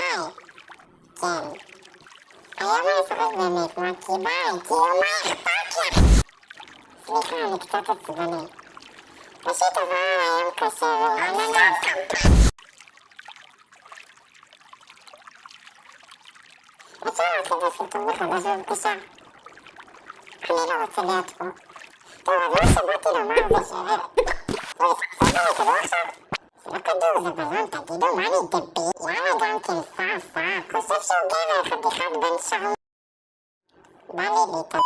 היי, כן. היום אני אשחק באמת, מה כי ביי, כאילו מה אכפת לך? סליחה, אני קצת עצבני. ראשית אבל היום קשה ואננס. אפשר להתחיל בסרטון מחדש בבקשה? אני לא רוצה להיות פה. טוב, אז מה שבאתי לומר זה ש... לא לפרסם לי כדור עכשיו? זה לא כדור, זה בלון, תגידו, מה אני דביל? יאללה גם כן, סע, חושב שהוא גבר, חתיכת בן שרמוט. בא לי להתאבד.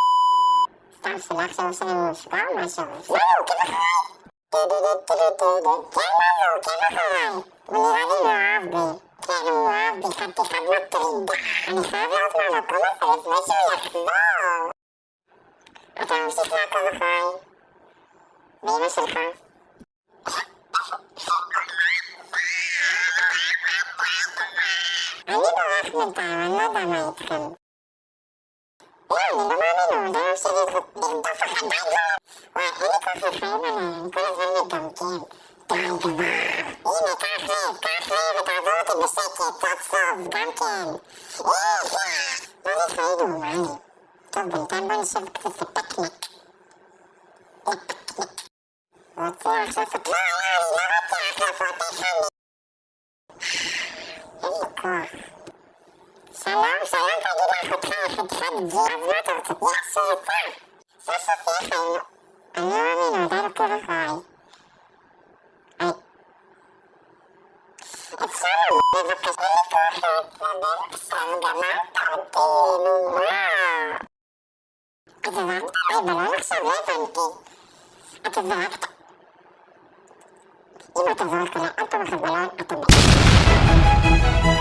סתם שלח שלו שאני מושפע או משהו? מה זה, הוא עוקב אחריי? כן, מה זה, הוא עוקב אחריי? הוא נראה לי מאוהב בי. כן, הוא אוהב בי, חתיכת מטרידה. אני חייב לעוף מהמקום הזה לפני שהוא יחזור. אתה ממשיך לעקוב אחריי? ואמא שלך? אני בורח בינתיים, אני לא יודע מה איתכם. לא, אני לא מאמין, הוא די ממשיך לרדוף אחרי די כבר. וואי, אין לי כוח לחיים עליהם, אני כל הזמן מגמגם. די כבר. הנה, קח לב ותעזור אותי בשקט, סוף סוף, גם כן. מה לי חיינו, מה לי? טוב, בינתיים בוא נשב קצת לפקנק. רוצה החלפות? לא, אני לא רוצה החלפות, איך אני? אין לי כוח. שלום, תגיד לאחותך, חתיכת גיר, אז מה אתה רוצה? יצא! סוף סוף יש חיים. אני לא מאמין, הוא עדיין עוקב אחריי. אפשר בבקשה, אין לי כוח להתנדב עכשיו, גמרת אותי, נו מה? אתה זרקת? בלון עכשיו? לא הבנתי. אתה זרקת? אם אתה זורק עליי עוד פעם אחת בלון, אתה מת.